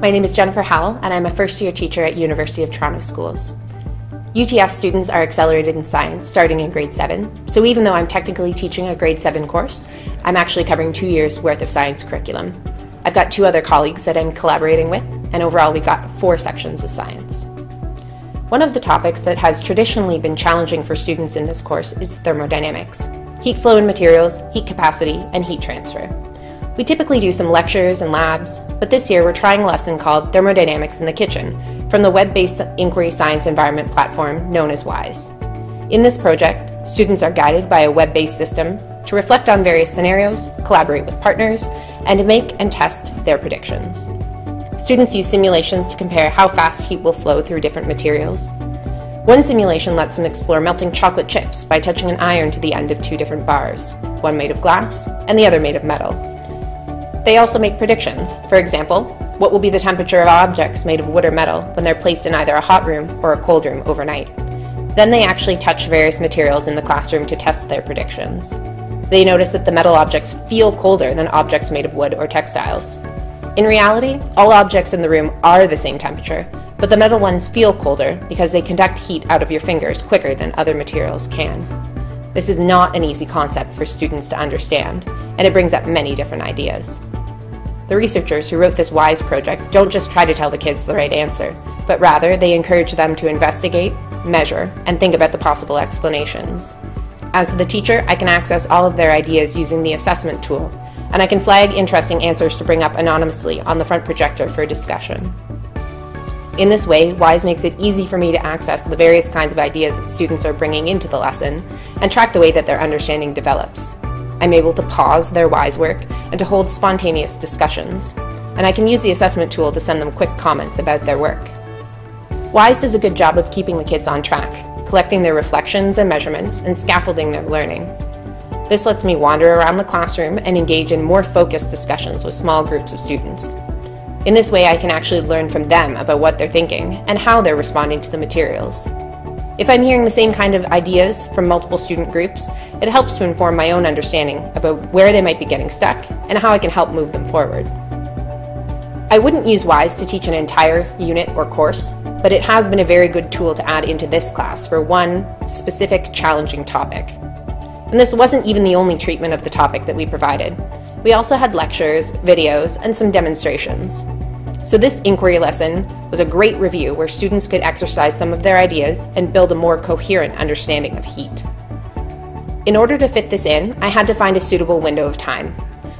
My name is Jennifer Howell, and I'm a first-year teacher at University of Toronto Schools. UTS students are accelerated in science starting in grade 7, so even though I'm technically teaching a grade 7 course, I'm actually covering 2 years' worth of science curriculum. I've got 2 other colleagues that I'm collaborating with, and overall we've got 4 sections of science. One of the topics that has traditionally been challenging for students in this course is thermodynamics, heat flow in materials, heat capacity, and heat transfer. We typically do some lectures and labs, but this year we're trying a lesson called Thermodynamics in the Kitchen from the web-based inquiry science environment platform known as WISE. In this project, students are guided by a web-based system to reflect on various scenarios, collaborate with partners, and to make and test their predictions. Students use simulations to compare how fast heat will flow through different materials. One simulation lets them explore melting chocolate chips by touching an iron to the end of 2 different bars, one made of glass and the other made of metal. They also make predictions. For example, what will be the temperature of objects made of wood or metal when they're placed in either a hot room or a cold room overnight. Then they actually touch various materials in the classroom to test their predictions. They notice that the metal objects feel colder than objects made of wood or textiles. In reality, all objects in the room are the same temperature, but the metal ones feel colder because they conduct heat out of your fingers quicker than other materials can. This is not an easy concept for students to understand, and it brings up many different ideas. The researchers who wrote this WISE project don't just try to tell the kids the right answer, but rather they encourage them to investigate, measure, and think about the possible explanations. As the teacher, I can access all of their ideas using the assessment tool, and I can flag interesting answers to bring up anonymously on the front projector for discussion. In this way, WISE makes it easy for me to access the various kinds of ideas that students are bringing into the lesson and track the way that their understanding develops. I'm able to pause their WISE work and to hold spontaneous discussions, and I can use the assessment tool to send them quick comments about their work. WISE does a good job of keeping the kids on track, collecting their reflections and measurements, and scaffolding their learning. This lets me wander around the classroom and engage in more focused discussions with small groups of students. In this way, I can actually learn from them about what they're thinking and how they're responding to the materials. If I'm hearing the same kind of ideas from multiple student groups, it helps to inform my own understanding about where they might be getting stuck and how I can help move them forward. I wouldn't use WISE to teach an entire unit or course, but it has been a very good tool to add into this class for one specific challenging topic. And this wasn't even the only treatment of the topic that we provided. We also had lectures, videos, and some demonstrations. So this inquiry lesson was a great review where students could exercise some of their ideas and build a more coherent understanding of heat. In order to fit this in, I had to find a suitable window of time.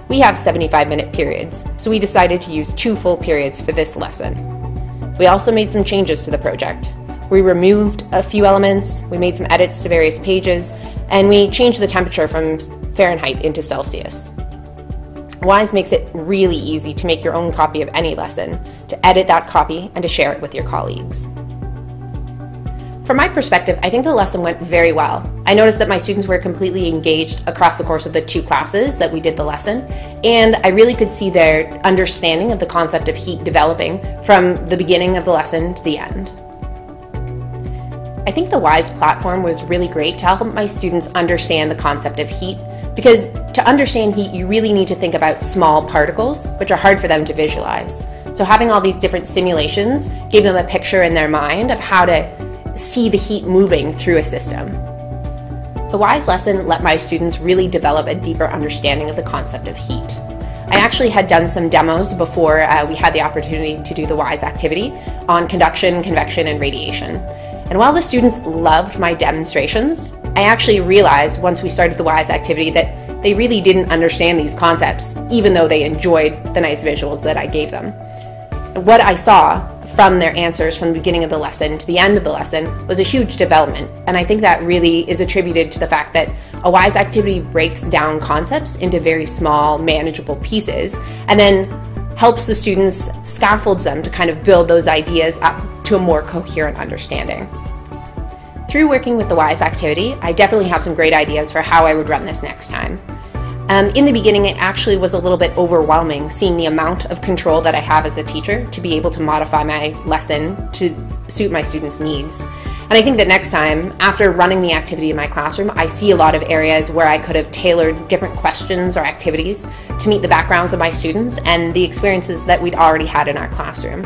We have 75-minute periods, so we decided to use 2 full periods for this lesson. We also made some changes to the project. We removed a few elements, we made some edits to various pages, and we changed the temperature from Fahrenheit into Celsius. WISE makes it really easy to make your own copy of any lesson, to edit that copy, and to share it with your colleagues. From my perspective, I think the lesson went very well. I noticed that my students were completely engaged across the course of the 2 classes that we did the lesson, and I really could see their understanding of the concept of heat developing from the beginning of the lesson to the end. I think the WISE platform was really great to help my students understand the concept of heat, because to understand heat, you really need to think about small particles, which are hard for them to visualize. So having all these different simulations gave them a picture in their mind of how to see the heat moving through a system. The WISE lesson let my students really develop a deeper understanding of the concept of heat. I actually had done some demos before we had the opportunity to do the WISE activity on conduction, convection, and radiation. And while the students loved my demonstrations, I actually realized once we started the WISE activity that they really didn't understand these concepts, even though they enjoyed the nice visuals that I gave them. What I saw from their answers from the beginning of the lesson to the end of the lesson was a huge development, and I think that really is attributed to the fact that a WISE activity breaks down concepts into very small, manageable pieces, and then helps the students, scaffolds them to kind of build those ideas up to a more coherent understanding. Through working with the WISE activity, I definitely have some great ideas for how I would run this next time. In the beginning, it actually was a little bit overwhelming seeing the amount of control that I have as a teacher to be able to modify my lesson to suit my students' needs. And I think that next time, after running the activity in my classroom, I see a lot of areas where I could have tailored different questions or activities to meet the backgrounds of my students and the experiences that we'd already had in our classroom.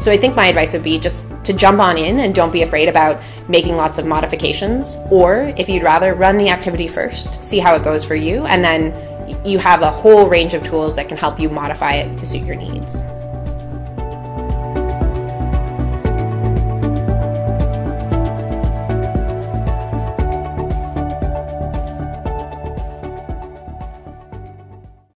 So I think my advice would be just to jump on in and don't be afraid about making lots of modifications. Or if you'd rather, run the activity first, see how it goes for you, and then you have a whole range of tools that can help you modify it to suit your needs.